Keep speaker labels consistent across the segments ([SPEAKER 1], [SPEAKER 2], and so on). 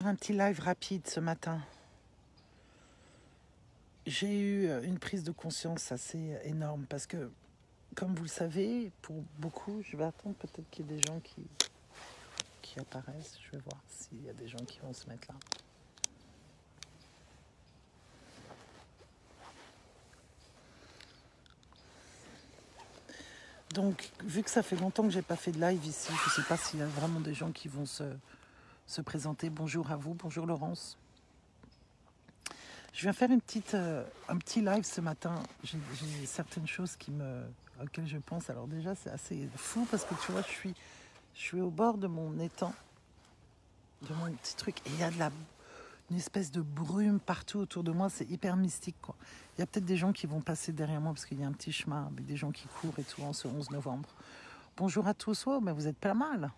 [SPEAKER 1] Un petit live rapide ce matin. J'ai eu une prise de conscience assez énorme parce que, comme vous le savez, pour beaucoup, je vais attendre peut-être qu'il y ait des gens qui apparaissent. Je vais voir s'il y a des gens qui vont se mettre là. Donc, vu que ça fait longtemps que j'ai pas fait de live ici, je ne sais pas s'il y a vraiment des gens qui vont se présenter. Bonjour à vous, bonjour Laurence. Je viens faire un petit live ce matin. J'ai certaines choses auxquelles je pense. Alors déjà, c'est assez fou parce que tu vois, je suis au bord de mon étang, de mon petit truc, et il y a une espèce de brume partout autour de moi. C'est hyper mystique, quoi. Il y a peut-être des gens qui vont passer derrière moi parce qu'il y a un petit chemin avec des gens qui courent et tout en ce 11 novembre. Bonjour à tous. Oh, mais vous êtes pas mal.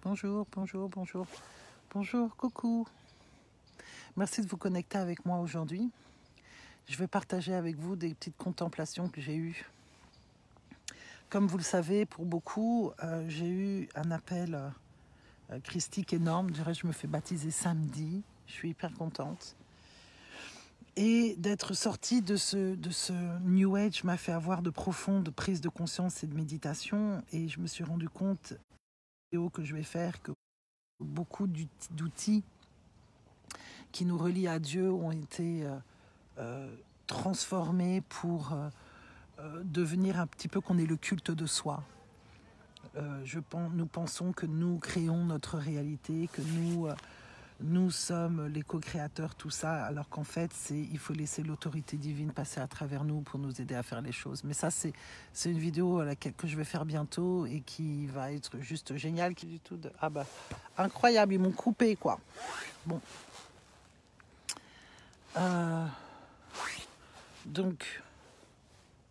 [SPEAKER 1] Bonjour, bonjour, bonjour. Bonjour, coucou. Merci de vous connecter avec moi aujourd'hui. Je vais partager avec vous des petites contemplations que j'ai eues. Comme vous le savez, pour beaucoup, j'ai eu un appel christique énorme. Je dirais, je me fais baptiser samedi. Je suis hyper contente. Et d'être sortie de ce New Age m'a fait avoir de profondes prises de conscience et de méditation. Et je me suis rendu compte, que je vais faire, que beaucoup d'outils qui nous relient à Dieu ont été transformés pour devenir un petit peu qu'on est le culte de soi. Nous pensons que nous créons notre réalité, que nous sommes les co-créateurs, tout ça, alors qu'en fait, il faut laisser l'autorité divine passer à travers nous pour nous aider à faire les choses. Mais ça, c'est une vidéo que je vais faire bientôt et qui va être juste géniale. Ah bah, incroyable, ils m'ont coupé, quoi. Bon. Donc,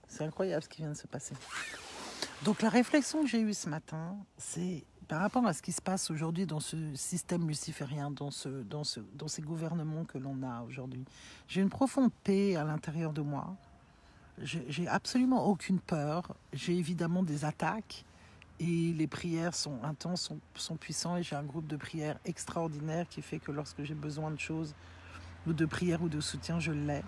[SPEAKER 1] c'est incroyable ce qui vient de se passer. Donc la réflexion que j'ai eue ce matin, c'est par rapport à ce qui se passe aujourd'hui dans ce système luciférien, dans ces gouvernements que l'on a aujourd'hui. J'ai une profonde paix à l'intérieur de moi. J'ai absolument aucune peur. J'ai évidemment des attaques et les prières sont intenses, sont puissantes. Et j'ai un groupe de prières extraordinaire qui fait que lorsque j'ai besoin de choses, ou de prière ou de soutien, je l'ai.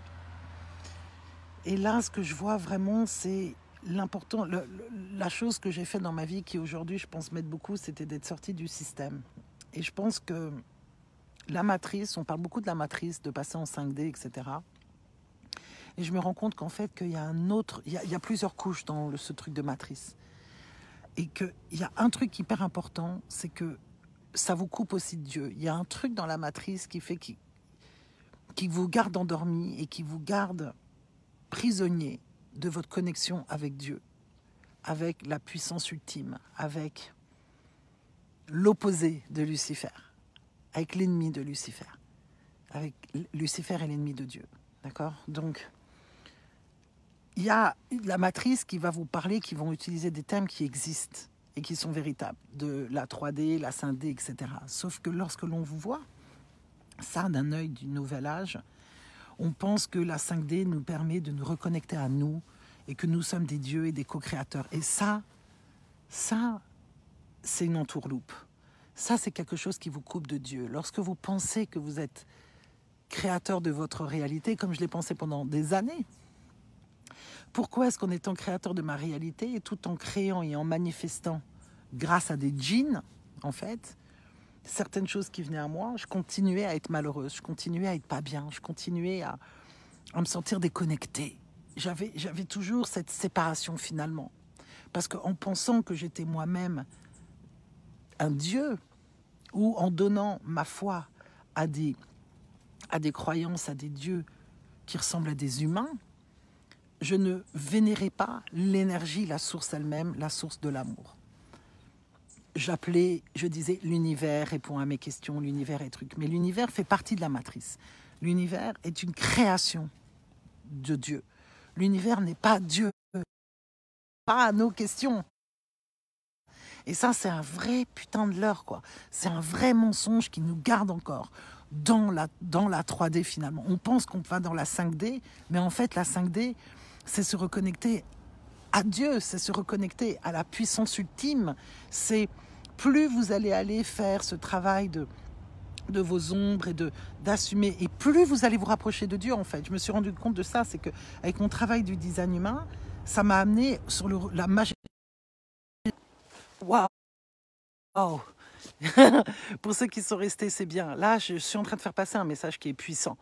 [SPEAKER 1] Et là, ce que je vois vraiment, c'est l'important, la chose que j'ai faite dans ma vie qui aujourd'hui, je pense m'aide beaucoup, c'était d'être sortie du système. Et je pense que la matrice, on parle beaucoup de la matrice, de passer en 5D, etc. Et je me rends compte qu'en fait, qu'il y a il y a plusieurs couches dans ce truc de matrice. Et qu'il y a un truc hyper important, c'est que ça vous coupe aussi de Dieu. Il y a un truc dans la matrice qui fait qui vous garde endormi et qui vous garde prisonnier de votre connexion avec Dieu, avec la puissance ultime, avec l'opposé de Lucifer, avec l'ennemi de Lucifer. Avec Lucifer est l'ennemi de Dieu. D'accord ? Donc, il y a la matrice qui va vous parler, qui vont utiliser des termes qui existent et qui sont véritables, de la 3D, la 5D, etc. Sauf que lorsque l'on vous voit ça d'un œil du nouvel âge, on pense que la 5D nous permet de nous reconnecter à nous et que nous sommes des dieux et des co-créateurs. Et ça, c'est une entourloupe. Ça, c'est quelque chose qui vous coupe de Dieu. Lorsque vous pensez que vous êtes créateur de votre réalité, comme je l'ai pensé pendant des années, pourquoi est-ce qu'en étant créateur de ma réalité, et tout en créant et en manifestant grâce à des djinns, en fait, certaines choses qui venaient à moi, je continuais à être malheureuse, je continuais à être pas bien, je continuais à me sentir déconnectée. J'avais toujours cette séparation finalement. Parce qu'en pensant que j'étais moi-même un Dieu, ou en donnant ma foi à des croyances, à des dieux qui ressemblent à des humains, je ne vénérais pas l'énergie, la source elle-même, la source de l'amour. Je disais, l'univers répond à mes questions, l'univers est truc. Mais l'univers fait partie de la matrice. L'univers est une création de Dieu. L'univers n'est pas Dieu, pas à nos questions. Et ça, c'est un vrai putain de leurre, quoi. C'est un vrai mensonge qui nous garde encore dans la 3D finalement. On pense qu'on va dans la 5D, mais en fait, la 5D, c'est se reconnecter à Dieu, c'est se reconnecter à la puissance ultime. C'est plus vous allez faire ce travail de vos ombres et d'assumer. Et plus vous allez vous rapprocher de Dieu, en fait. Je me suis rendu compte de ça, c'est qu'avec mon travail du design humain, ça m'a amené sur la magie. Waouh! Wow. Pour ceux qui sont restés, c'est bien. Là, je suis en train de faire passer un message qui est puissant.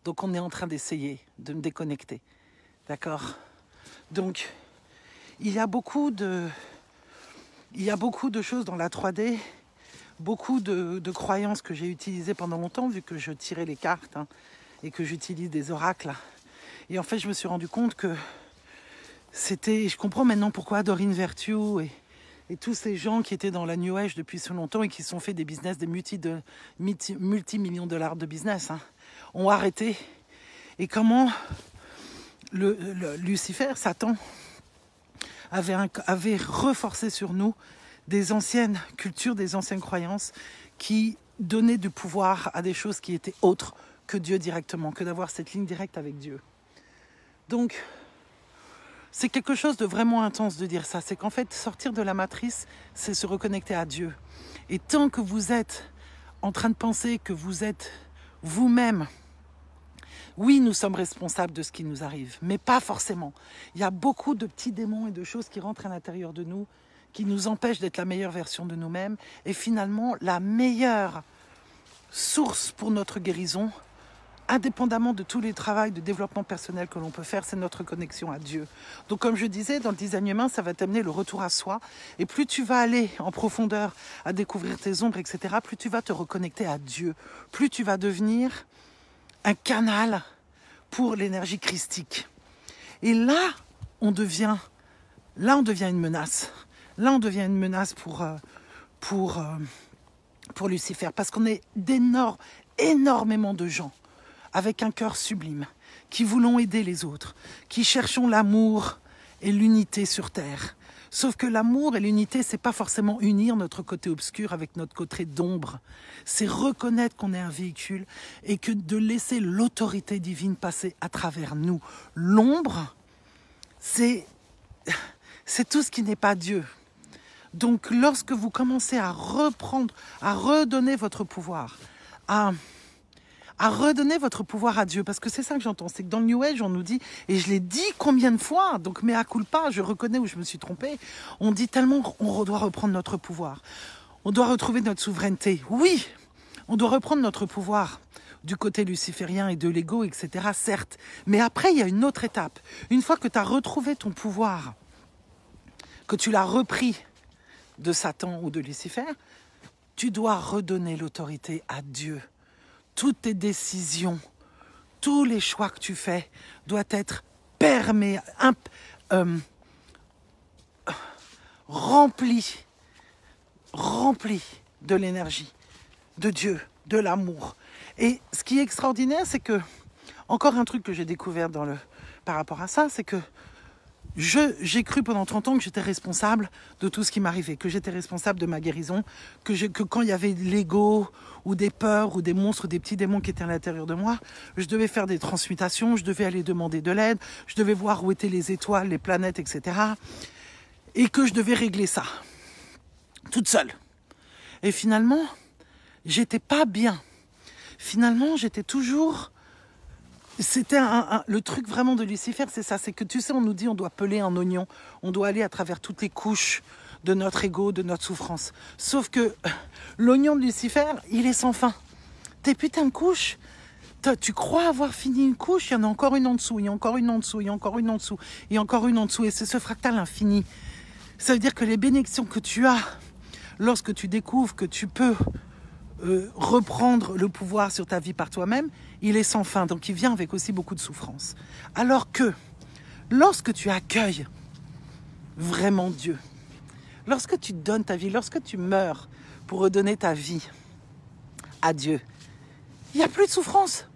[SPEAKER 1] Donc, on est en train d'essayer de me déconnecter. D'accord? Donc, il y a beaucoup de choses dans la 3D, beaucoup de croyances que j'ai utilisées pendant longtemps, vu que je tirais les cartes et que j'utilise des oracles. Et en fait, je me suis rendu compte que je comprends maintenant pourquoi Doreen Virtue et tous ces gens qui étaient dans la New Age depuis si longtemps et qui se sont fait des business, des multi-millions de dollars de business, ont arrêté. Et comment Lucifer, Satan, avait reforcé sur nous des anciennes cultures, des anciennes croyances qui donnaient du pouvoir à des choses qui étaient autres que Dieu directement, que d'avoir cette ligne directe avec Dieu. Donc, c'est quelque chose de vraiment intense de dire ça. C'est qu'en fait, sortir de la matrice, c'est se reconnecter à Dieu. Et tant que vous êtes en train de penser que vous êtes vous-même, oui, nous sommes responsables de ce qui nous arrive, mais pas forcément. Il y a beaucoup de petits démons et de choses qui rentrent à l'intérieur de nous, qui nous empêchent d'être la meilleure version de nous-mêmes. Et finalement, la meilleure source pour notre guérison, indépendamment de tous les travaux de développement personnel que l'on peut faire, c'est notre connexion à Dieu. Donc comme je disais, dans le design humain, ça va t'amener le retour à soi. Et plus tu vas aller en profondeur à découvrir tes ombres, etc., plus tu vas te reconnecter à Dieu. Plus tu vas devenir un canal pour l'énergie christique. Et là, on devient une menace. Là, on devient une menace pour Lucifer. Parce qu'on est énormément de gens avec un cœur sublime, qui voulons aider les autres, qui cherchons l'amour et l'unité sur Terre. Sauf que l'amour et l'unité, c'est pas forcément unir notre côté obscur avec notre côté d'ombre. C'est reconnaître qu'on est un véhicule et que de laisser l'autorité divine passer à travers nous. L'ombre, c'est tout ce qui n'est pas Dieu. Donc, lorsque vous commencez à redonner votre pouvoir, à redonner votre pouvoir à Dieu, parce que c'est ça que j'entends, c'est que dans le New Age, on nous dit, et je l'ai dit combien de fois, donc mea culpa, je reconnais où je me suis trompée, on dit tellement on doit reprendre notre pouvoir, on doit retrouver notre souveraineté. Oui, on doit reprendre notre pouvoir du côté luciférien et de l'ego, etc., certes, mais après, il y a une autre étape. Une fois que tu as retrouvé ton pouvoir, que tu l'as repris de Satan ou de Lucifer, tu dois redonner l'autorité à Dieu. Toutes tes décisions, tous les choix que tu fais doivent être remplis de l'énergie de Dieu, de l'amour. Et ce qui est extraordinaire, c'est que, encore un truc que j'ai découvert par rapport à ça, c'est que j'ai cru pendant 30 ans que j'étais responsable de tout ce qui m'arrivait, que j'étais responsable de ma guérison, que quand il y avait de l'ego ou des peurs ou des monstres, des petits démons qui étaient à l'intérieur de moi, je devais faire des transmutations, je devais aller demander de l'aide, je devais voir où étaient les étoiles, les planètes, etc. Et que je devais régler ça, toute seule. Et finalement, j'étais pas bien. Finalement, j'étais toujours... C'était le truc vraiment de Lucifer, c'est ça. C'est que tu sais, on nous dit on doit peler un oignon. On doit aller à travers toutes les couches de notre ego, de notre souffrance. Sauf que l'oignon de Lucifer, il est sans fin. Tes putains de couches, tu crois avoir fini une couche, il y en a encore une en dessous, il y a encore une en dessous, il y a encore une en dessous, il y a encore une en dessous. Et c'est ce fractal infini. Ça veut dire que les bénédictions que tu as lorsque tu découvres que tu peux reprendre le pouvoir sur ta vie par toi-même, il est sans fin, donc il vient avec aussi beaucoup de souffrance. Alors que, lorsque tu accueilles vraiment Dieu, lorsque tu donnes ta vie, lorsque tu meurs pour redonner ta vie à Dieu, il n'y a plus de souffrance.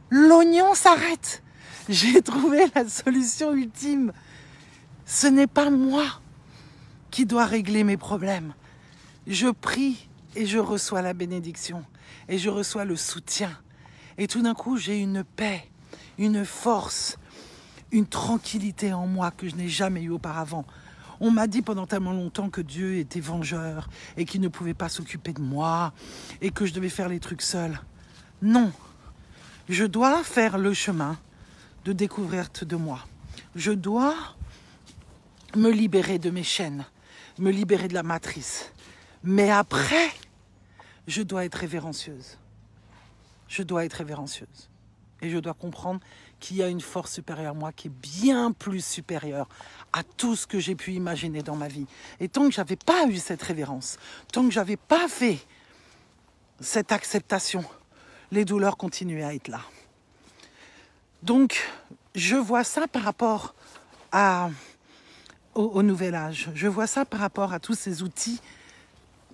[SPEAKER 1] L'oignon s'arrête. J'ai trouvé la solution ultime. Ce n'est pas moi qui dois régler mes problèmes. Je prie et je reçois la bénédiction et je reçois le soutien. Et tout d'un coup, j'ai une paix, une force, une tranquillité en moi que je n'ai jamais eu auparavant. On m'a dit pendant tellement longtemps que Dieu était vengeur et qu'il ne pouvait pas s'occuper de moi et que je devais faire les trucs seul. Non, je dois faire le chemin de découverte de moi. Je dois me libérer de mes chaînes, me libérer de la matrice. Mais après, je dois être révérencieuse. Je dois être révérencieuse. Et je dois comprendre qu'il y a une force supérieure à moi qui est bien plus supérieure à tout ce que j'ai pu imaginer dans ma vie. Et tant que je n'avais pas eu cette révérence, tant que je n'avais pas fait cette acceptation, les douleurs continuaient à être là. Donc, je vois ça par rapport au nouvel âge. Je vois ça par rapport à tous ces outils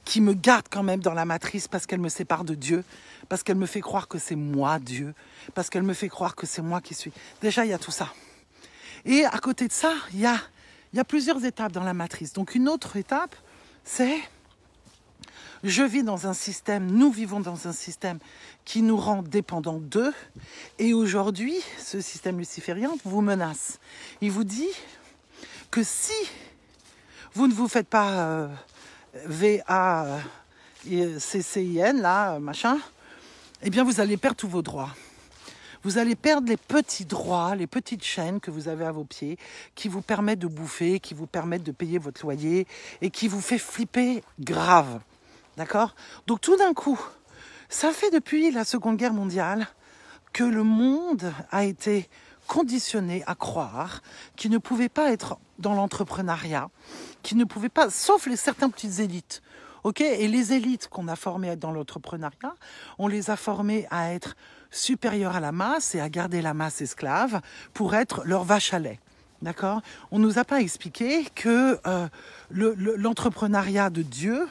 [SPEAKER 1] qui me gardent quand même dans la matrice parce qu'elle me sépare de Dieu, parce qu'elle me fait croire que c'est moi Dieu, parce qu'elle me fait croire que c'est moi qui suis. Déjà, il y a tout ça. Et à côté de ça, il y a plusieurs étapes dans la matrice. Donc une autre étape, c'est je vis dans un système, nous vivons dans un système qui nous rend dépendants d'eux. Et aujourd'hui, ce système luciférien vous menace. Il vous dit que si vous ne vous faites pas V-A-C-C-I-N, là, machin, eh bien vous allez perdre tous vos droits. Vous allez perdre les petits droits, les petites chaînes que vous avez à vos pieds, qui vous permettent de bouffer, qui vous permettent de payer votre loyer et qui vous fait flipper grave. D'accord ? Donc tout d'un coup, ça fait depuis la Seconde Guerre mondiale que le monde a été conditionné à croire qu'il ne pouvait pas être dans l'entrepreneuriat, qu'il ne pouvait pas, sauf certaines petites élites. Okay ? Et les élites qu'on a formées dans l'entrepreneuriat, on les a formées à être supérieures à la masse et à garder la masse esclave pour être leur vache à lait. D'accord ? On ne nous a pas expliqué que l'entrepreneuriat de Dieu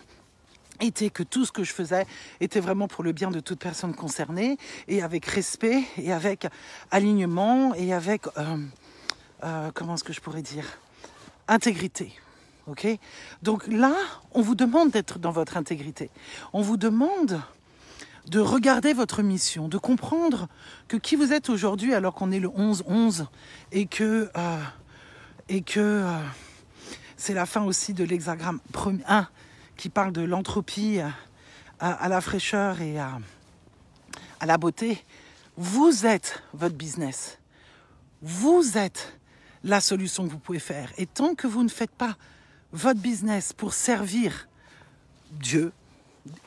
[SPEAKER 1] était que tout ce que je faisais était vraiment pour le bien de toute personne concernée et avec respect et avec alignement et avec, comment est-ce que je pourrais dire, intégrité. Okay ? Donc là, on vous demande d'être dans votre intégrité. On vous demande de regarder votre mission, de comprendre que qui vous êtes aujourd'hui alors qu'on est le 11-11 et que c'est la fin aussi de l'hexagramme 1 qui parle de l'entropie à la fraîcheur et à la beauté. Vous êtes votre business. Vous êtes la solution que vous pouvez faire. Et tant que vous ne faites pas votre business pour servir Dieu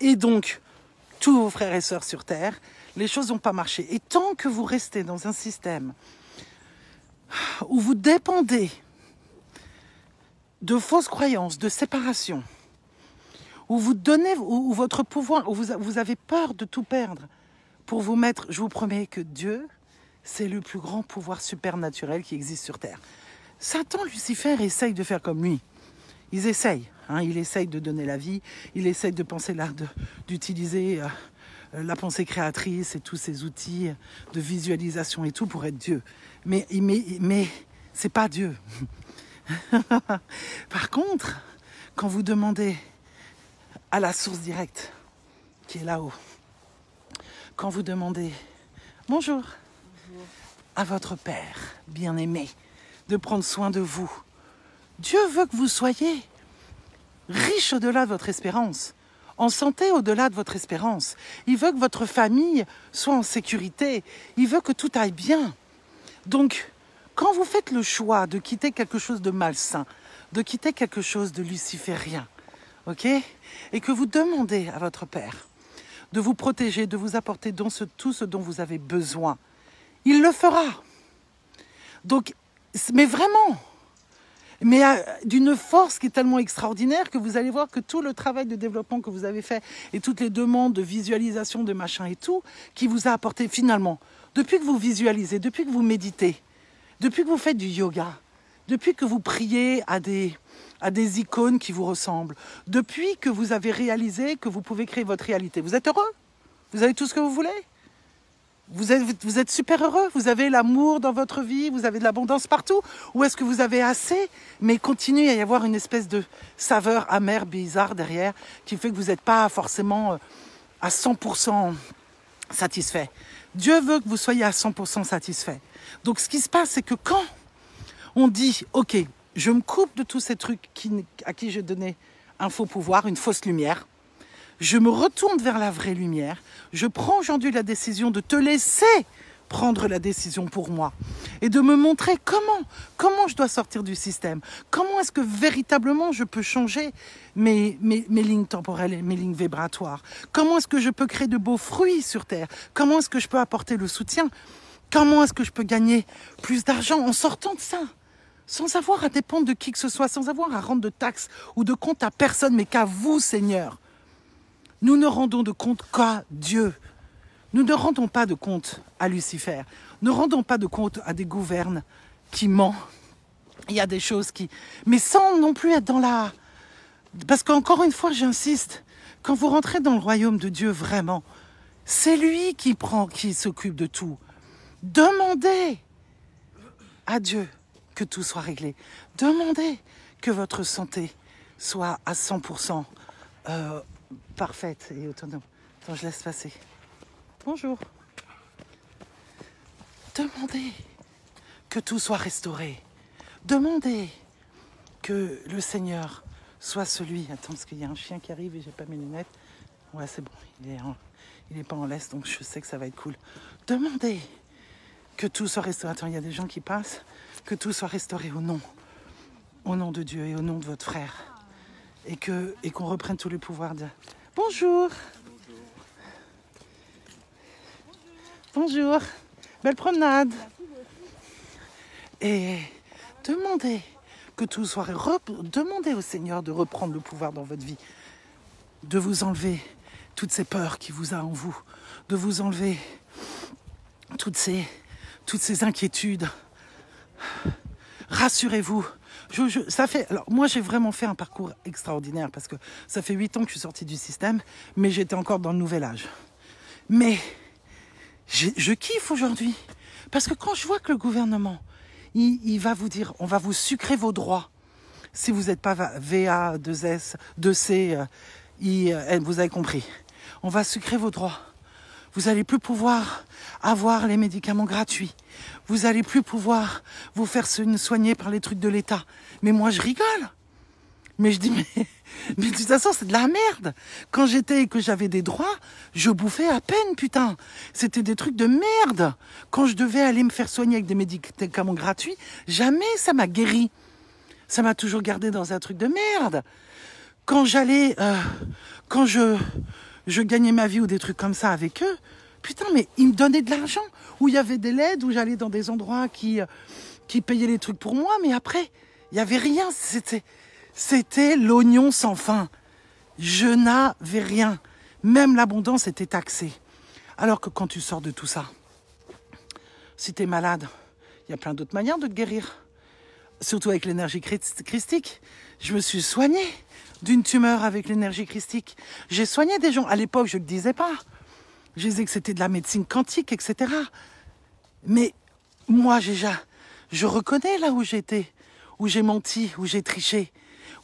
[SPEAKER 1] et donc tous vos frères et sœurs sur Terre, les choses n'ont pas marché. Et tant que vous restez dans un système où vous dépendez de fausses croyances, de séparation, où vous donnez, où votre pouvoir, où vous avez peur de tout perdre pour vous mettre, je vous promets que Dieu, c'est le plus grand pouvoir supernaturel qui existe sur Terre. Satan, Lucifer, essaye de faire comme lui. Ils essayent. Il essaye de donner la vie, il essaye de penser l'art d'utiliser la pensée créatrice et tous ces outils de visualisation et tout pour être Dieu. Mais c'est pas Dieu. Par contre, quand vous demandez à la source directe qui est là-haut, quand vous demandez bonjour à votre Père bien-aimé de prendre soin de vous, Dieu veut que vous soyez riche au-delà de votre espérance, en santé au-delà de votre espérance. Il veut que votre famille soit en sécurité. Il veut que tout aille bien. Donc, quand vous faites le choix de quitter quelque chose de malsain, de quitter quelque chose de luciférien, ok, et que vous demandez à votre Père de vous protéger, de vous apporter tout ce dont vous avez besoin, il le fera. Donc, mais vraiment, mais d'une force qui est tellement extraordinaire que vous allez voir que tout le travail de développement que vous avez fait et toutes les demandes de visualisation, de machin et tout, qui vous a apporté finalement, depuis que vous visualisez, depuis que vous méditez, depuis que vous faites du yoga, depuis que vous priez à des icônes qui vous ressemblent, depuis que vous avez réalisé que vous pouvez créer votre réalité, vous êtes heureux? Vous avez tout ce que vous voulez? Vous êtes super heureux, vous avez l'amour dans votre vie, vous avez de l'abondance partout, ou est-ce que vous avez assez, mais continue à y avoir une espèce de saveur amère, bizarre derrière, qui fait que vous n'êtes pas forcément à 100% satisfait. Dieu veut que vous soyez à 100% satisfait. Donc ce qui se passe, c'est que quand on dit, ok, Je me coupe de tous ces trucs à qui j'ai donné un faux pouvoir, une fausse lumière. Je me retourne vers la vraie lumière. Je prends aujourd'hui la décision de te laisser prendre la décision pour moi et de me montrer comment je dois sortir du système, comment est-ce que véritablement je peux changer mes lignes temporelles et mes lignes vibratoires, comment est-ce que je peux créer de beaux fruits sur Terre, comment est-ce que je peux apporter le soutien, comment est-ce que je peux gagner plus d'argent en sortant de ça, sans avoir à dépendre de qui que ce soit, sans avoir à rendre de taxes ou de compte à personne, mais qu'à vous, Seigneur. Nous ne rendons de compte qu'à Dieu. Nous ne rendons pas de compte à Lucifer. Ne rendons pas de compte à des gouvernes qui mentent. Il y a des choses qui... Mais sans non plus être dans la... Parce qu'encore une fois, j'insiste, quand vous rentrez dans le royaume de Dieu, vraiment, c'est lui qui s'occupe de tout. Demandez à Dieu que tout soit réglé. Demandez que votre santé soit à 100% parfaite et autonome. Attends, je laisse passer. Bonjour. Demandez que tout soit restauré. Demandez que le Seigneur soit celui... Attends, parce qu'il y a un chien qui arrive et j'ai pas mes lunettes. Ouais, c'est bon, il est pas en laisse, donc je sais que ça va être cool. Demandez que tout soit restauré. Attends, il y a des gens qui passent. Que tout soit restauré au nom de Dieu et au nom de votre frère. Et qu'on reprenne tous les pouvoirs de... Bonjour. Bonjour, belle promenade. Et demandez que tout soit... Demandez au Seigneur de reprendre le pouvoir dans votre vie, de vous enlever toutes ces peurs qu'il vous a en vous, de vous enlever toutes ces inquiétudes. Rassurez-vous. Alors, moi, j'ai vraiment fait un parcours extraordinaire parce que ça fait 8 ans que je suis sortie du système, mais j'étais encore dans le nouvel âge. Mais... Je kiffe aujourd'hui, parce que quand je vois que le gouvernement, il va vous dire, on va vous sucrer vos droits, si vous n'êtes pas VA, 2S, 2C, vous avez compris, on va sucrer vos droits, vous n'allez plus pouvoir avoir les médicaments gratuits, vous n'allez plus pouvoir vous faire soigner par les trucs de l'État, mais moi je rigole. Mais je dis, mais de toute façon, c'est de la merde. Quand que j'avais des droits, je bouffais à peine, putain. C'était des trucs de merde. Quand je devais aller me faire soigner avec des médicaments gratuits, jamais ça m'a guéri. Ça m'a toujours gardé dans un truc de merde. Quand quand je gagnais ma vie ou des trucs comme ça avec eux, putain, mais ils me donnaient de l'argent. Où il y avait des LED, où j'allais dans des endroits qui payaient les trucs pour moi, mais après, il n'y avait rien. C'était l'oignon sans fin. Je n'avais rien. Même l'abondance était taxée. Alors que quand tu sors de tout ça, si tu es malade, il y a plein d'autres manières de te guérir. Surtout avec l'énergie christique. Je me suis soignée d'une tumeur avec l'énergie christique. J'ai soigné des gens. À l'époque, je ne le disais pas. Je disais que c'était de la médecine quantique, etc. Mais moi, je reconnais là où j'étais, où j'ai menti, où j'ai triché.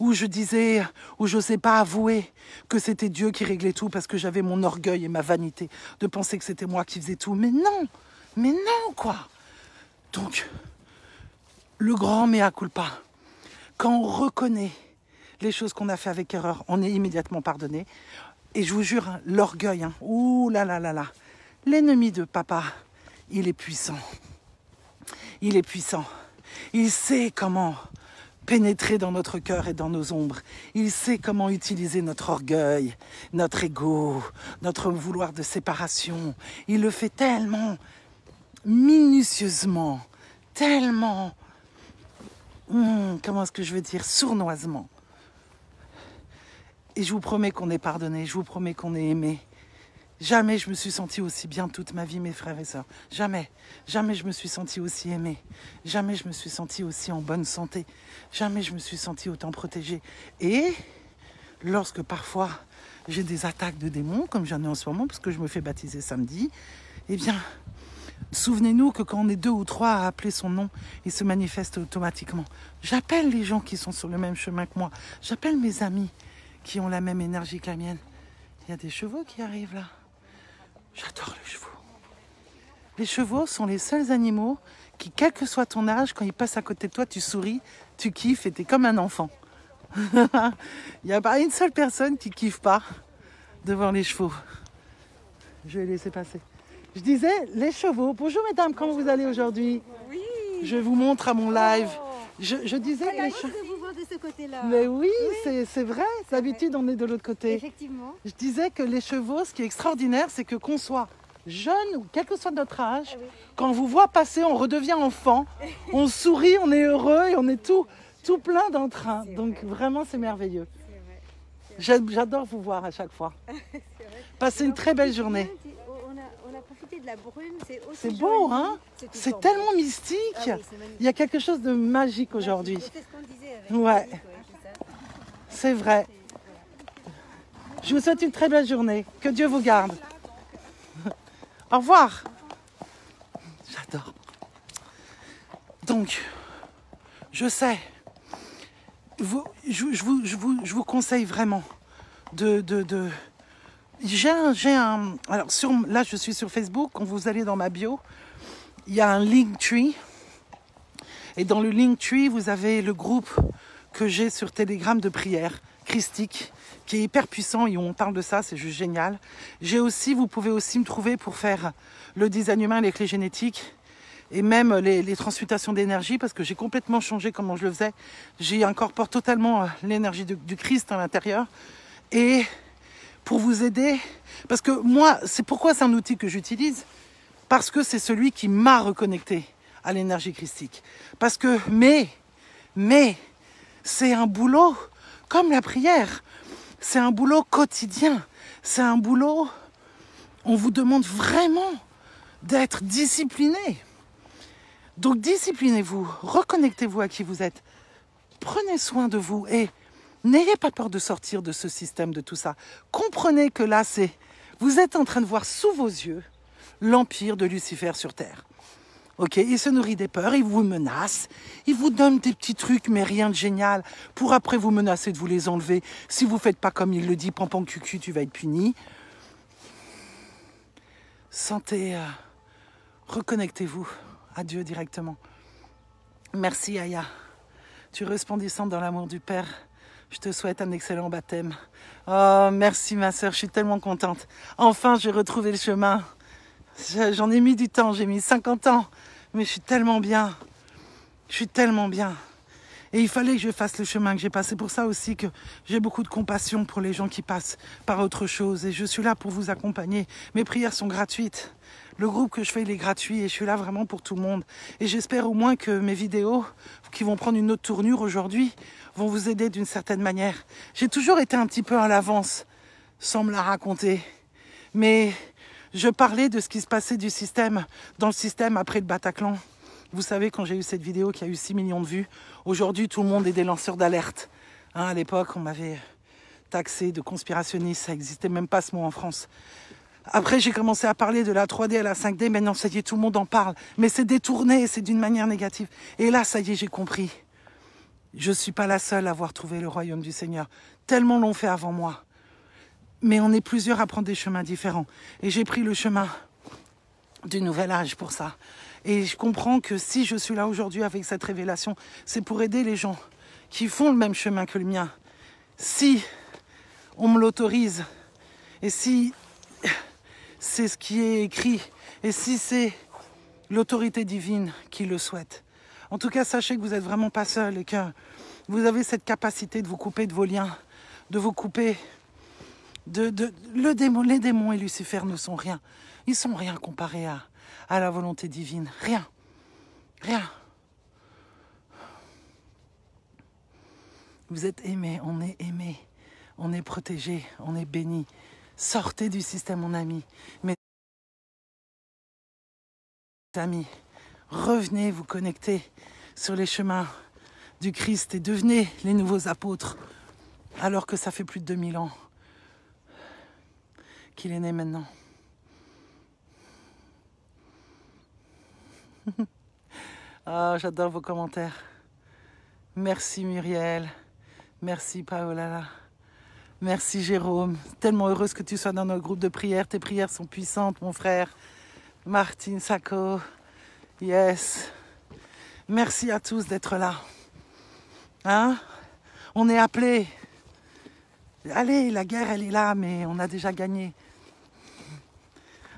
[SPEAKER 1] Où je disais, où je n'osais pas avouer que c'était Dieu qui réglait tout parce que j'avais mon orgueil et ma vanité de penser que c'était moi qui faisais tout. Mais non, quoi. Donc, le grand mea culpa, quand on reconnaît les choses qu'on a fait avec erreur, on est immédiatement pardonné. Et je vous jure, hein, l'orgueil, ouh là là là là, l'ennemi de papa, il est puissant. Il est puissant. Il sait comment pénétrer dans notre cœur et dans nos ombres. Il sait comment utiliser notre orgueil, notre ego, notre vouloir de séparation. Il le fait tellement minutieusement, tellement, comment est-ce que je veux dire, sournoisement. Et je vous promets qu'on est pardonné, je vous promets qu'on est aimé. Jamais je me suis sentie aussi bien toute ma vie, mes frères et sœurs. Jamais. Jamais je me suis sentie aussi aimée. Jamais je me suis sentie aussi en bonne santé. Jamais je me suis sentie autant protégée. Et lorsque parfois j'ai des attaques de démons, comme j'en ai en ce moment, parce que je me fais baptiser samedi, eh bien, souvenez-nous que quand on est 2 ou 3 à appeler son nom, il se manifeste automatiquement. J'appelle les gens qui sont sur le même chemin que moi. J'appelle mes amis qui ont la même énergie que la mienne. Il y a des chevaux qui arrivent là. J'adore les chevaux. Les chevaux sont les seuls animaux qui, quel que soit ton âge, quand ils passent à côté de toi, tu souris tu kiffes et tu es comme un enfant. Il n'y a pas une seule personne qui kiffe pas devant les chevaux. Je vais laisser passer. Je disais, les chevaux. Bonjour mesdames, comment vous allez aujourd'hui?
[SPEAKER 2] Oui.
[SPEAKER 1] Je vous montre à mon live. Je disais que les
[SPEAKER 2] chevaux.
[SPEAKER 1] chevaux...
[SPEAKER 2] de vous voir de ce côté-là.
[SPEAKER 1] Mais oui, c'est vrai. D'habitude, on est de l'autre côté.
[SPEAKER 2] Effectivement.
[SPEAKER 1] Je disais que les chevaux, ce qui est extraordinaire, c'est que qu'on soit jeune ou quel que soit notre âge, quand on vous voit passer, on redevient enfant. On sourit, on est heureux et on est tout plein d'entrain. Donc vraiment, c'est merveilleux. J'adore vous voir à chaque fois. Passez une très belle journée.
[SPEAKER 2] On a profité de la brume.
[SPEAKER 1] C'est beau, hein? C'est tellement mystique.
[SPEAKER 2] Ah oui,
[SPEAKER 1] il y a quelque chose de magique aujourd'hui.
[SPEAKER 2] C'est ce qu'on disait avec
[SPEAKER 1] Ouais,
[SPEAKER 2] c'est ça.
[SPEAKER 1] c'est vrai. Je vous souhaite une très belle journée. Que Dieu vous garde. Au revoir. J'adore. Donc, je sais, je vous conseille vraiment de alors là je suis sur Facebook, quand vous allez dans ma bio, il y a un Linktree, et dans le Linktree vous avez le groupe que j'ai sur Telegram de prière christique, qui est hyper puissant et où on parle de ça, c'est juste génial. Vous pouvez aussi me trouver pour faire le design humain, les clés génétiques, et même les transmutations d'énergie, parce que j'ai complètement changé comment je le faisais. J'y incorpore totalement l'énergie du Christ à l'intérieur. Et pour vous aider, parce que moi, pourquoi c'est un outil que j'utilise? Parce que c'est celui qui m'a reconnecté à l'énergie christique. Parce que, mais, c'est un boulot comme la prière. C'est un boulot quotidien. C'est un boulot, on vous demande vraiment d'être discipliné. Donc disciplinez-vous, reconnectez-vous à qui vous êtes, prenez soin de vous et n'ayez pas peur de sortir de ce système, de tout ça. Comprenez que là, vous êtes en train de voir sous vos yeux l'empire de Lucifer sur Terre. Ok, il se nourrit des peurs, il vous menace, il vous donne des petits trucs, mais rien de génial, pour après vous menacer de vous les enlever. Si vous ne faites pas comme il le dit, pampan cucu, tu vas être puni. Reconnectez-vous à Dieu directement. Merci Aya. Tu es resplendissante dans l'amour du Père. Je te souhaite un excellent baptême. Oh, merci ma sœur, je suis tellement contente. Enfin, j'ai retrouvé le chemin. J'en ai mis du temps, j'ai mis 50 ans. Mais je suis tellement bien. Je suis tellement bien. Et il fallait que je fasse le chemin que j'ai passé. C'est pour ça aussi que j'ai beaucoup de compassion pour les gens qui passent par autre chose. Et je suis là pour vous accompagner. Mes prières sont gratuites. Le groupe que je fais, il est gratuit et je suis là vraiment pour tout le monde. Et j'espère au moins que mes vidéos, qui vont prendre une autre tournure aujourd'hui, vont vous aider d'une certaine manière. J'ai toujours été un petit peu à l'avance, sans me la raconter. Mais je parlais de ce qui se passait dans le système après le Bataclan. Vous savez, quand j'ai eu cette vidéo qui a eu 6 millions de vues, aujourd'hui, tout le monde est des lanceurs d'alerte. Hein, à l'époque, on m'avait taxé de conspirationniste. Ça n'existait même pas ce mot en France. Après, j'ai commencé à parler de la 3D à la 5D. Maintenant, ça y est, tout le monde en parle. Mais c'est détourné, c'est d'une manière négative. Et là, ça y est, j'ai compris. Je ne suis pas la seule à avoir trouvé le royaume du Seigneur. Tellement l'ont fait avant moi. Mais on est plusieurs à prendre des chemins différents. Et j'ai pris le chemin du nouvel âge pour ça. Et je comprends que si je suis là aujourd'hui avec cette révélation, c'est pour aider les gens qui font le même chemin que le mien. Si on me l'autorise, et si c'est ce qui est écrit, et si c'est l'autorité divine qui le souhaite. En tout cas, sachez que vous n'êtes vraiment pas seul et que vous avez cette capacité de vous couper de vos liens, de vous couper les démons et Lucifer ne sont rien. Ils sont rien comparés à la volonté divine. Rien. Rien. Vous êtes aimés, on est protégés, on est bénis. Sortez du système, mon ami. Mes amis, revenez vous connecter sur les chemins du Christ et devenez les nouveaux apôtres, alors que ça fait plus de 2000 ans qu'il est né maintenant. Oh, j'adore vos commentaires. Merci Muriel. Merci Paola. Merci Jérôme. Tellement heureuse que tu sois dans notre groupe de prière. Tes prières sont puissantes, mon frère. Martine Sacco. Yes. Merci à tous d'être là. Hein? On est appelé. Allez, la guerre, elle est là, mais on a déjà gagné.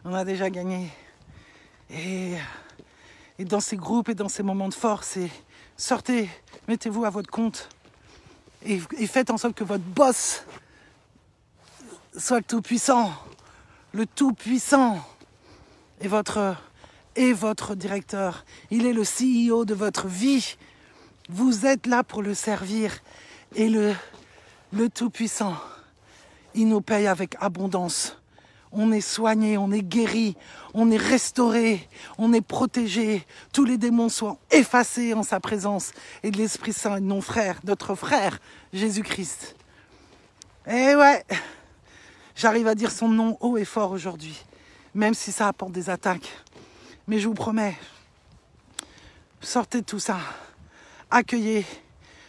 [SPEAKER 1] On a déjà gagné. Et dans ces groupes et dans ces moments de force, sortez, mettez-vous à votre compte et faites en sorte que votre boss soit le Tout-Puissant. Le Tout-Puissant est votre directeur. Il est le CEO de votre vie. Vous êtes là pour le servir. Et le Tout-Puissant, il nous paye avec abondance. On est soigné, on est guéri, on est restauré, on est protégé. Tous les démons sont effacés en sa présence. Et de l'Esprit Saint, notre frère, Jésus-Christ. Eh ouais, j'arrive à dire son nom haut et fort aujourd'hui, même si ça apporte des attaques. Mais je vous promets, sortez de tout ça, accueillez,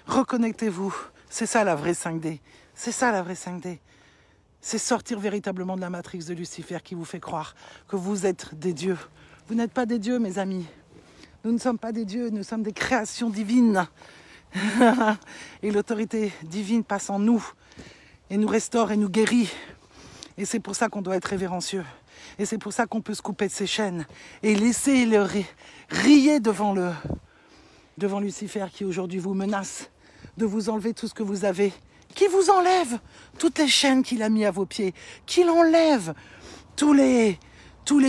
[SPEAKER 1] reconnectez-vous. C'est ça la vraie 5D. C'est ça la vraie 5D. C'est sortir véritablement de la matrice de Lucifer qui vous fait croire que vous êtes des dieux. Vous n'êtes pas des dieux, mes amis. Nous ne sommes pas des dieux, nous sommes des créations divines. Et l'autorité divine passe en nous et nous restaure et nous guérit. Et c'est pour ça qu'on doit être révérencieux. Et c'est pour ça qu'on peut se couper de ses chaînes et laisser le rier devant Lucifer qui aujourd'hui vous menace de vous enlever tout ce que vous avez. Qu'il vous enlève toutes les chaînes qu'il a mis à vos pieds. Qu'il enlève tous les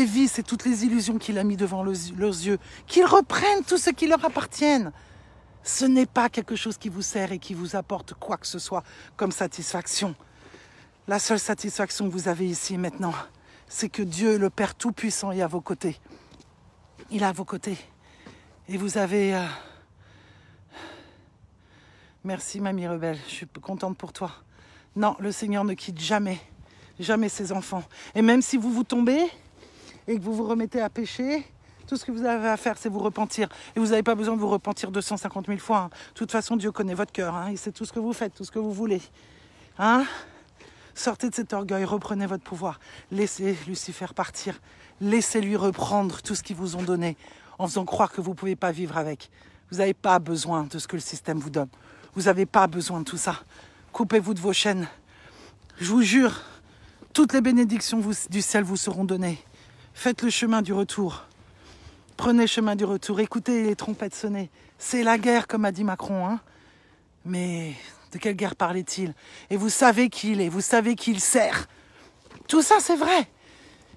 [SPEAKER 1] vices et toutes les illusions qu'il a mis devant leurs yeux. Qu'il reprenne tout ce qui leur appartient. Ce n'est pas quelque chose qui vous sert et qui vous apporte quoi que ce soit comme satisfaction. La seule satisfaction que vous avez ici et maintenant, c'est que Dieu, le Père Tout-Puissant, est à vos côtés. Il est à vos côtés. Et vous avez... Merci, mamie rebelle, je suis contente pour toi. Non, le Seigneur ne quitte jamais, jamais ses enfants. Et même si vous tombez et que vous vous remettez à pécher, tout ce que vous avez à faire, c'est vous repentir. Et vous n'avez pas besoin de vous repentir 250 000 fois. Hein. De toute façon, Dieu connaît votre cœur. Hein. Il sait tout ce que vous faites, tout ce que vous voulez. Hein? Sortez de cet orgueil, reprenez votre pouvoir. Laissez Lucifer partir. Laissez-lui reprendre tout ce qu'ils vous ont donné en faisant croire que vous ne pouvez pas vivre avec. Vous n'avez pas besoin de ce que le système vous donne. Vous n'avez pas besoin de tout ça. Coupez-vous de vos chaînes. Je vous jure, toutes les bénédictions du ciel vous seront données. Faites le chemin du retour. Prenez le chemin du retour. Écoutez les trompettes sonner. C'est la guerre, comme a dit Macron. Hein. Mais de quelle guerre parlait-il? Et vous savez qui il est. Vous savez qui il sert. Tout ça, c'est vrai.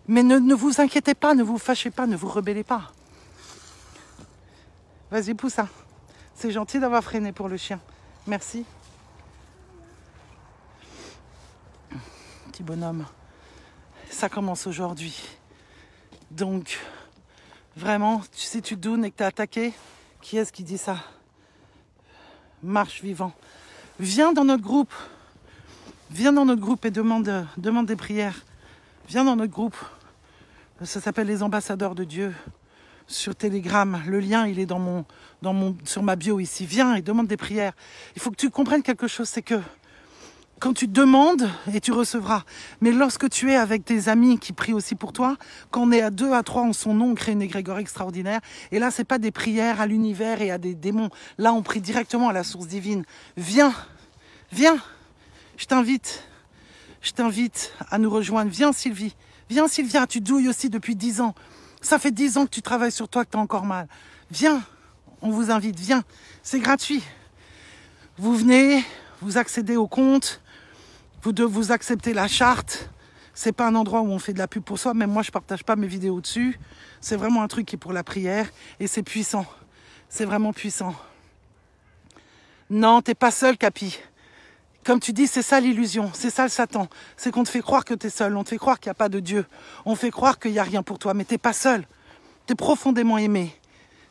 [SPEAKER 1] Mais ne vous inquiétez pas, ne vous fâchez pas, ne vous rebellez pas. Vas-y, pousse ça. C'est gentil d'avoir freiné pour le chien. Merci. Petit bonhomme. Ça commence aujourd'hui. Donc, vraiment, si tu te dounes et que tu es attaqué, qui est-ce qui dit ça? Marche vivant. Viens dans notre groupe. Viens dans notre groupe et demande des prières. Viens dans notre groupe. Ça s'appelle les ambassadeurs de Dieu. Sur Telegram, le lien il est sur ma bio ici. Viens et demande des prières. Il faut que tu comprennes quelque chose, c'est que quand tu demandes et tu recevras, mais lorsque tu es avec tes amis qui prient aussi pour toi, quand on est à 2, à 3 en son nom, on crée une égrégore extraordinaire. Et là, c'est pas des prières à l'univers et à des démons. Là, on prie directement à la source divine. Viens, je t'invite à nous rejoindre. Viens Sylvie, viens Sylvia, tu douilles aussi depuis 10 ans. Ça fait 10 ans que tu travailles sur toi, que tu as encore mal. Viens, on vous invite, viens. C'est gratuit. Vous venez, vous accédez au compte, vous acceptez la charte. C'est pas un endroit où on fait de la pub pour soi, même moi je partage pas mes vidéos dessus. C'est vraiment un truc qui est pour la prière et c'est puissant. C'est vraiment puissant. Non, t'es pas seul, Capi. Comme tu dis, c'est ça l'illusion, c'est ça le Satan. C'est qu'on te fait croire que tu es seul, on te fait croire qu'il n'y a pas de Dieu. On fait croire qu'il n'y a rien pour toi, mais tu n'es pas seul. Tu es profondément aimé,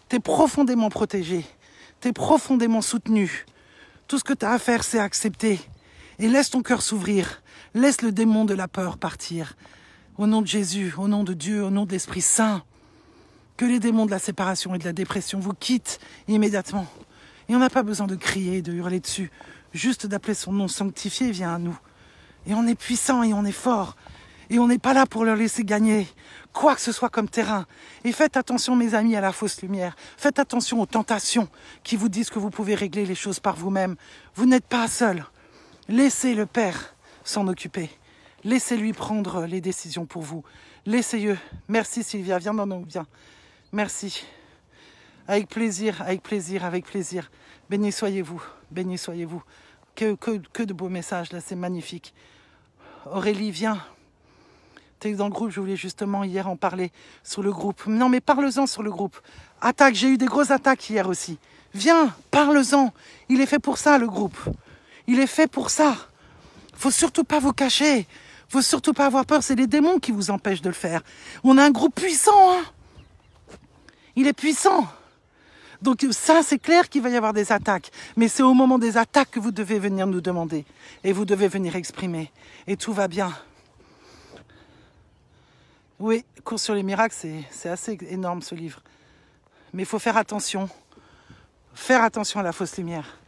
[SPEAKER 1] tu es profondément protégé, tu es profondément soutenu. Tout ce que tu as à faire, c'est accepter. Et laisse ton cœur s'ouvrir. Laisse le démon de la peur partir. Au nom de Jésus, au nom de Dieu, au nom de l'Esprit Saint. Que les démons de la séparation et de la dépression vous quittent immédiatement. Et on n'a pas besoin de crier, de hurler dessus. Juste d'appeler son nom sanctifié vient à nous. Et on est puissant et on est fort. Et on n'est pas là pour leur laisser gagner quoi que ce soit comme terrain. Et faites attention, mes amis, à la fausse lumière. Faites attention aux tentations qui vous disent que vous pouvez régler les choses par vous-même. Vous n'êtes pas seul. Laissez le Père s'en occuper. Laissez-lui prendre les décisions pour vous. Laissez-le. Merci Sylvia, viens dans nous, viens. Merci. Avec plaisir, avec plaisir, avec plaisir. Béni soyez-vous, béni soyez-vous. Que de beaux messages, là, c'est magnifique. Aurélie, viens. Tu es dans le groupe, je voulais justement hier en parler sur le groupe. Non, mais parle-en sur le groupe. Attaque, j'ai eu des grosses attaques hier aussi. Viens, parle-en. Il est fait pour ça, le groupe. Il est fait pour ça. Faut surtout pas vous cacher. Faut surtout pas avoir peur. C'est les démons qui vous empêchent de le faire. On a un groupe puissant, hein. Il est puissant. Donc ça, c'est clair qu'il va y avoir des attaques. Mais c'est au moment des attaques que vous devez venir nous demander. Et vous devez venir exprimer. Et tout va bien. Oui, Cours sur les miracles, c'est assez énorme ce livre. Mais il faut faire attention. Faire attention à la fausse lumière.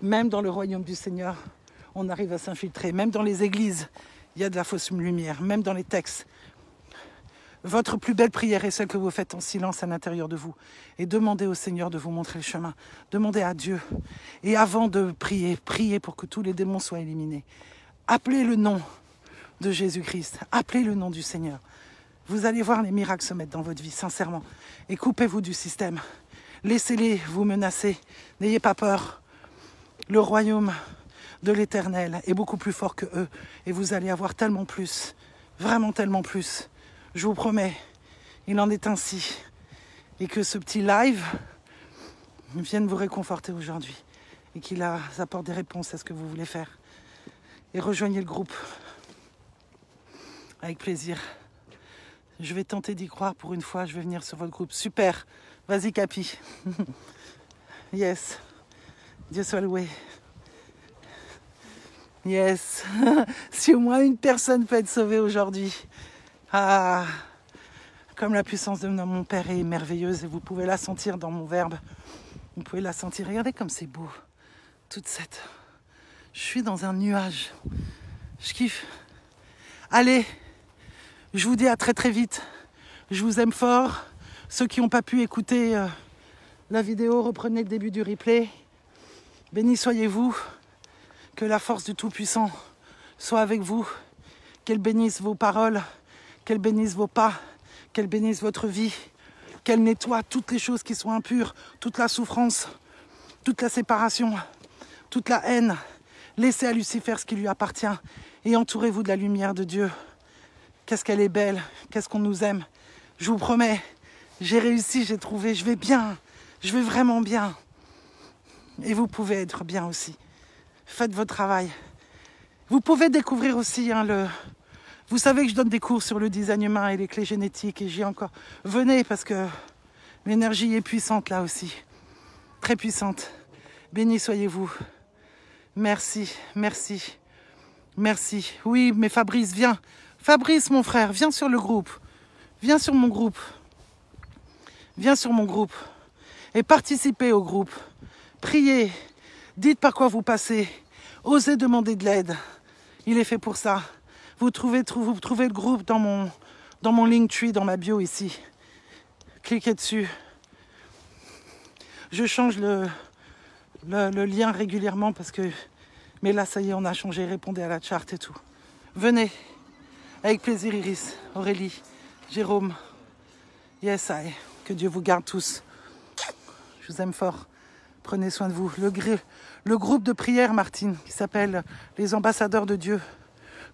[SPEAKER 1] Même dans le royaume du Seigneur, on arrive à s'infiltrer. Même dans les églises, il y a de la fausse lumière. Même dans les textes. Votre plus belle prière est celle que vous faites en silence à l'intérieur de vous. Et demandez au Seigneur de vous montrer le chemin. Demandez à Dieu. Et avant de prier, priez pour que tous les démons soient éliminés. Appelez le nom de Jésus-Christ. Appelez le nom du Seigneur. Vous allez voir les miracles se mettre dans votre vie, sincèrement. Et coupez-vous du système. Laissez-les vous menacer. N'ayez pas peur. Le royaume de l'Éternel est beaucoup plus fort que eux. Et vous allez avoir tellement plus. Vraiment tellement plus. Je vous promets, il en est ainsi. Et que ce petit live vienne vous réconforter aujourd'hui. Et qu'il apporte des réponses à ce que vous voulez faire. Et rejoignez le groupe. Avec plaisir. Je vais tenter d'y croire pour une fois. Je vais venir sur votre groupe. Super. Vas-y, Capi. Yes. Dieu soit loué. Yes. Si au moins une personne peut être sauvée aujourd'hui. Ah, comme la puissance de mon Père est merveilleuse et vous pouvez la sentir dans mon verbe. Vous pouvez la sentir. Regardez comme c'est beau. Toute cette... Je suis dans un nuage. Je kiffe. Allez, je vous dis à très très vite. Je vous aime fort. Ceux qui n'ont pas pu écouter la vidéo, reprenez le début du replay. Bénis soyez-vous. Que la force du Tout-Puissant soit avec vous. Qu'elle bénisse vos paroles. Qu'elle bénisse vos pas, qu'elle bénisse votre vie, qu'elle nettoie toutes les choses qui sont impures, toute la souffrance, toute la séparation, toute la haine. Laissez à Lucifer ce qui lui appartient et entourez-vous de la lumière de Dieu. Qu'est-ce qu'elle est belle, qu'est-ce qu'on nous aime. Je vous promets, j'ai réussi, j'ai trouvé, je vais bien, je vais vraiment bien. Et vous pouvez être bien aussi. Faites votre travail. Vous pouvez découvrir aussi Vous savez que je donne des cours sur le design humain et les clés génétiques et j'y encore... Venez parce que l'énergie est puissante là aussi. Très puissante. Bénis soyez-vous. Merci, merci, merci. Oui, mais Fabrice, viens. Fabrice, mon frère, viens sur le groupe. Viens sur mon groupe. Viens sur mon groupe. Et participez au groupe. Priez. Dites par quoi vous passez. Osez demander de l'aide. Il est fait pour ça. Vous trouvez le groupe dans mon Linktree, dans ma bio ici. Cliquez dessus. Je change le lien régulièrement parce que... Mais là, ça y est, on a changé. Répondez à la charte et tout. Venez. Avec plaisir, Iris, Aurélie, Jérôme. Yes, I. Que Dieu vous garde tous. Je vous aime fort. Prenez soin de vous. Le groupe de prière, Martine, qui s'appelle Les Ambassadeurs de Dieu.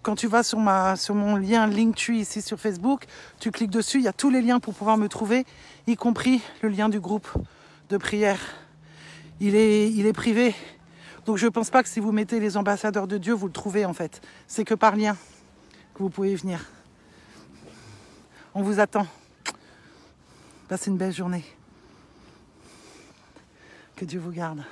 [SPEAKER 1] Quand tu vas sur mon lien Linktree ici sur Facebook, tu cliques dessus, il y a tous les liens pour pouvoir me trouver, y compris le lien du groupe de prière. Il est privé. Donc je ne pense pas que si vous mettez les ambassadeurs de Dieu, vous le trouvez en fait. C'est que par lien que vous pouvez venir. On vous attend. Passez une belle journée. Que Dieu vous garde.